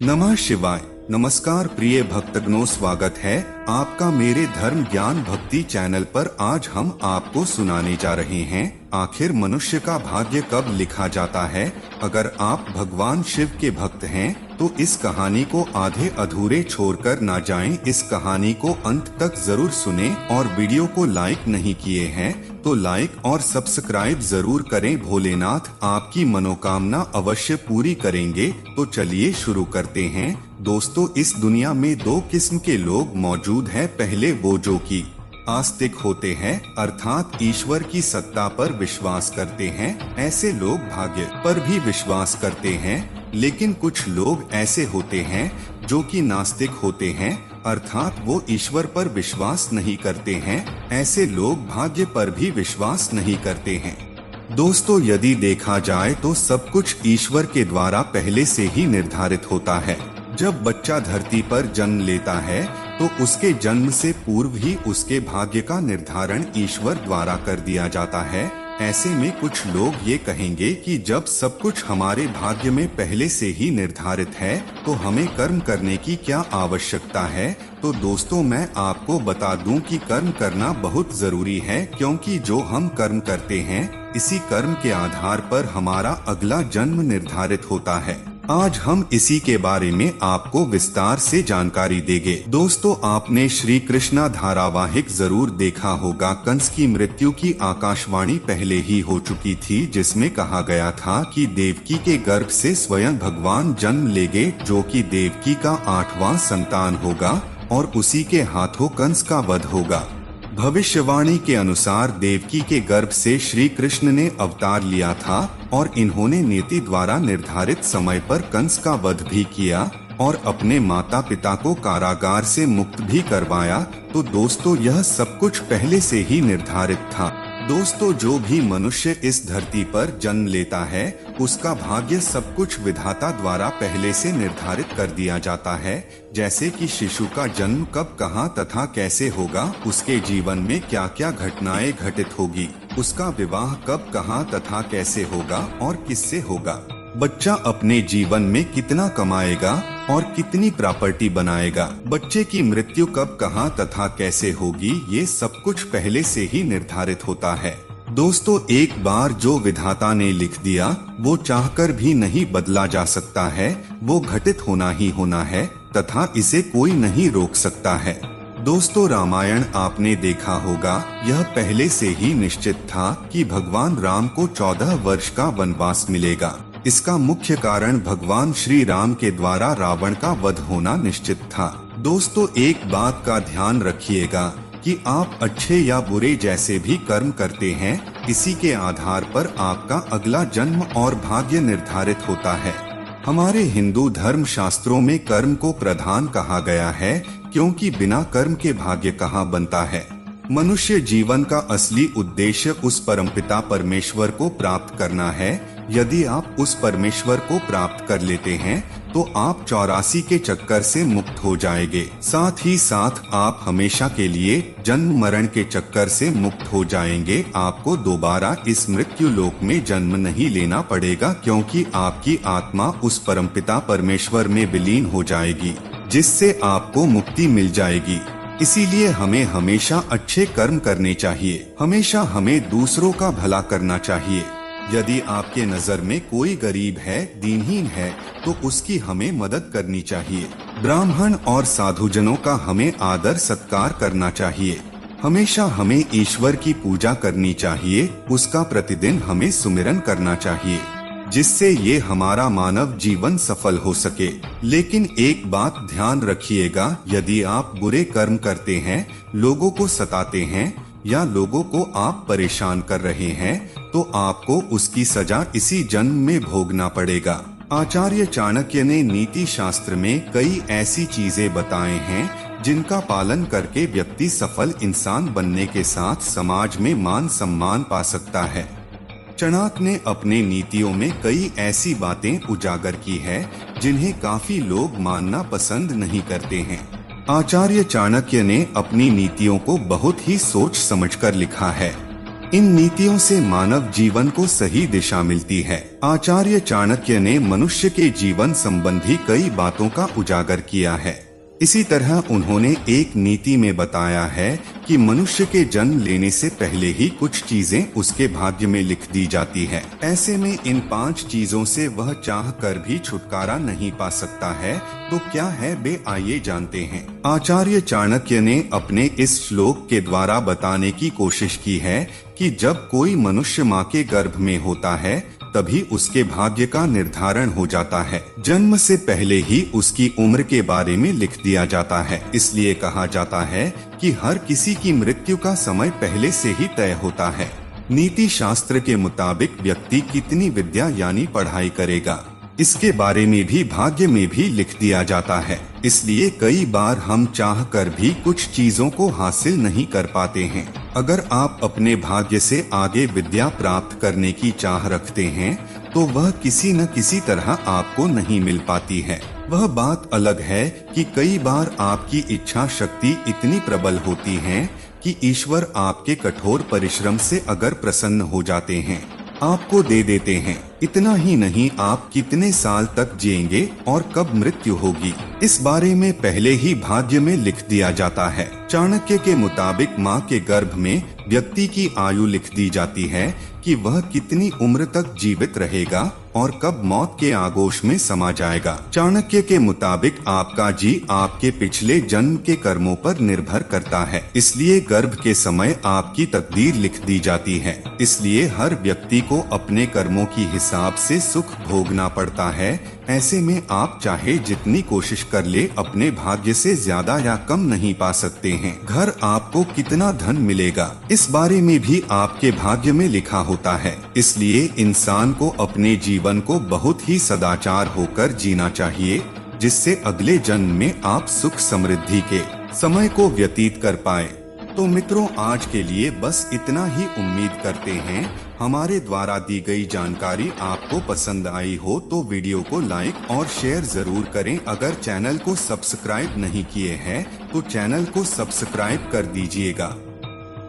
नमः शिवाय। नमस्कार प्रिय भक्तगणों, स्वागत है आपका मेरे धर्म ज्ञान भक्ति चैनल पर। आज हम आपको सुनाने जा रहे हैं आखिर मनुष्य का भाग्य कब लिखा जाता है। अगर आप भगवान शिव के भक्त हैं तो इस कहानी को आधे अधूरे छोड़कर ना जाएं। इस कहानी को अंत तक जरूर सुनें और वीडियो को लाइक नहीं किए हैं तो लाइक और सब्सक्राइब जरूर करें। भोलेनाथ आपकी मनोकामना अवश्य पूरी करेंगे। तो चलिए शुरू करते हैं। दोस्तों, इस दुनिया में दो किस्म के लोग मौजूद हैं। पहले वो जो कि आस्तिक होते हैं, अर्थात ईश्वर की सत्ता पर विश्वास करते हैं। ऐसे लोग भाग्य पर भी विश्वास करते हैं। लेकिन कुछ लोग ऐसे होते हैं जो कि नास्तिक होते हैं, अर्थात वो ईश्वर पर विश्वास नहीं करते हैं। ऐसे लोग भाग्य पर भी विश्वास नहीं करते हैं। दोस्तों, यदि देखा जाए तो सब कुछ ईश्वर के द्वारा पहले से ही निर्धारित होता है। जब बच्चा धरती पर जन्म लेता है तो उसके जन्म से पूर्व ही उसके भाग्य का निर्धारण ईश्वर द्वारा कर दिया जाता है। ऐसे में कुछ लोग ये कहेंगे कि जब सब कुछ हमारे भाग्य में पहले से ही निर्धारित है तो हमें कर्म करने की क्या आवश्यकता है। तो दोस्तों, मैं आपको बता दूं कि कर्म करना बहुत जरूरी है, क्योंकि जो हम कर्म करते हैं इसी कर्म के आधार पर हमारा अगला जन्म निर्धारित होता है। आज हम इसी के बारे में आपको विस्तार से जानकारी देंगे। दोस्तों, आपने श्री कृष्णा धारावाहिक जरूर देखा होगा। कंस की मृत्यु की आकाशवाणी पहले ही हो चुकी थी, जिसमें कहा गया था कि देवकी के गर्भ से स्वयं भगवान जन्म लेंगे, जो कि देवकी का 8वां संतान होगा और उसी के हाथों कंस का वध होगा। भविष्यवाणी के अनुसार देवकी के गर्भ से श्री कृष्ण ने अवतार लिया था और इन्होंने नीति द्वारा निर्धारित समय पर कंस का वध भी किया और अपने माता पिता को कारागार से मुक्त भी करवाया। तो दोस्तों, यह सब कुछ पहले से ही निर्धारित था। दोस्तों, जो भी मनुष्य इस धरती पर जन्म लेता है उसका भाग्य सब कुछ विधाता द्वारा पहले से निर्धारित कर दिया जाता है। जैसे कि शिशु का जन्म कब, कहाँ तथा कैसे होगा, उसके जीवन में क्या क्या घटनाएं घटित होगी, उसका विवाह कब, कहाँ तथा कैसे होगा और किससे होगा, बच्चा अपने जीवन में कितना कमाएगा और कितनी प्रॉपर्टी बनाएगा, बच्चे की मृत्यु कब, कहाँ तथा कैसे होगी, ये सब कुछ पहले से ही निर्धारित होता है। दोस्तों, एक बार जो विधाता ने लिख दिया वो चाहकर भी नहीं बदला जा सकता है। वो घटित होना ही होना है तथा इसे कोई नहीं रोक सकता है। दोस्तों, रामायण आपने देखा होगा। यह पहले से ही निश्चित था कि भगवान राम को 14 वर्ष का वनवास मिलेगा। इसका मुख्य कारण भगवान श्री राम के द्वारा रावण का वध होना निश्चित था। दोस्तों, एक बात का ध्यान रखिएगा कि आप अच्छे या बुरे जैसे भी कर्म करते हैं, इसी के आधार पर आपका अगला जन्म और भाग्य निर्धारित होता है। हमारे हिंदू धर्म शास्त्रों में कर्म को प्रधान कहा गया है, क्योंकि बिना कर्म के भाग्य कहाँ बनता है। मनुष्य जीवन का असली उद्देश्य उस परमपिता परमेश्वर को प्राप्त करना है। यदि आप उस परमेश्वर को प्राप्त कर लेते हैं तो आप 84 के चक्कर से मुक्त हो जाएंगे। साथ ही साथ आप हमेशा के लिए जन्म मरण के चक्कर से मुक्त हो जाएंगे। आपको दोबारा इस मृत्यु लोक में जन्म नहीं लेना पड़ेगा, क्योंकि आपकी आत्मा उस परमपिता परमेश्वर में विलीन हो जाएगी, जिससे आपको मुक्ति मिल जाएगी। इसीलिए हमें हमेशा अच्छे कर्म करने चाहिए। हमेशा हमें दूसरों का भला करना चाहिए। यदि आपके नजर में कोई गरीब है, दीनहीन है, तो उसकी हमें मदद करनी चाहिए। ब्राह्मण और साधुजनों का हमें आदर सत्कार करना चाहिए। हमेशा हमें ईश्वर की पूजा करनी चाहिए। उसका प्रतिदिन हमें सुमिरन करना चाहिए, जिससे ये हमारा मानव जीवन सफल हो सके। लेकिन एक बात ध्यान रखिएगा, यदि आप बुरे कर्म करते हैं, लोगों को सताते हैं या लोगों को आप परेशान कर रहे हैं, तो आपको उसकी सजा इसी जन्म में भोगना पड़ेगा। आचार्य चाणक्य ने नीति शास्त्र में कई ऐसी चीजें बताए हैं जिनका पालन करके व्यक्ति सफल इंसान बनने के साथ समाज में मान सम्मान पा सकता है। चाणक्य ने अपने नीतियों में कई ऐसी बातें उजागर की है जिन्हें काफी लोग मानना पसंद नहीं करते हैं। आचार्य चाणक्य ने अपनी नीतियों को बहुत ही सोच समझकर लिखा है। इन नीतियों से मानव जीवन को सही दिशा मिलती है। आचार्य चाणक्य ने मनुष्य के जीवन संबंधी कई बातों का उजागर किया है। इसी तरह उन्होंने एक नीति में बताया है कि मनुष्य के जन्म लेने से पहले ही कुछ चीजें उसके भाग्य में लिख दी जाती है। ऐसे में इन 5 चीजों से वह चाह कर भी छुटकारा नहीं पा सकता है। तो क्या है बे, आइए जानते हैं। आचार्य चाणक्य ने अपने इस श्लोक के द्वारा बताने की कोशिश की है कि जब कोई मनुष्य माँ के गर्भ में होता है तभी उसके भाग्य का निर्धारण हो जाता है। जन्म से पहले ही उसकी उम्र के बारे में लिख दिया जाता है। इसलिए कहा जाता है कि हर किसी की मृत्यु का समय पहले से ही तय होता है। नीति शास्त्र के मुताबिक व्यक्ति कितनी विद्या यानी पढ़ाई करेगा, इसके बारे में भी भाग्य में भी लिख दिया जाता है। इसलिए कई बार हम चाह कर भी कुछ चीजों को हासिल नहीं कर पाते हैं। अगर आप अपने भाग्य से आगे विद्या प्राप्त करने की चाह रखते हैं तो वह किसी न किसी तरह आपको नहीं मिल पाती है। वह बात अलग है कि कई बार आपकी इच्छा शक्ति इतनी प्रबल होती है कि ईश्वर आपके कठोर परिश्रम से अगर प्रसन्न हो जाते हैं, आपको दे देते हैं। इतना ही नहीं, आप कितने साल तक जिएंगे और कब मृत्यु होगी, इस बारे में पहले ही भाग्य में लिख दिया जाता है। चाणक्य के मुताबिक माँ के गर्भ में व्यक्ति की आयु लिख दी जाती है कि वह कितनी उम्र तक जीवित रहेगा और कब मौत के आगोश में समा जाएगा। चाणक्य के मुताबिक आपका जी आपके पिछले जन्म के कर्मों पर निर्भर करता है। इसलिए गर्भ के समय आपकी तकदीर लिख दी जाती है। इसलिए हर व्यक्ति को अपने कर्मों की हिसाब से सुख भोगना पड़ता है। ऐसे में आप चाहे जितनी कोशिश कर ले, अपने भाग्य से ज्यादा या कम नहीं पा सकते हैं। घर आपको कितना धन मिलेगा, इस बारे में भी आपके भाग्य में लिखा होता है। इसलिए इंसान को अपने जीवन को बहुत ही सदाचार होकर जीना चाहिए, जिससे अगले जन्म में आप सुख समृद्धि के समय को व्यतीत कर पाए। तो मित्रों, आज के लिए बस इतना ही। उम्मीद करते हैं हमारे द्वारा दी गई जानकारी आपको पसंद आई हो तो वीडियो को लाइक और शेयर जरूर करें। अगर चैनल को सब्सक्राइब नहीं किए हैं तो चैनल को सब्सक्राइब कर दीजिएगा।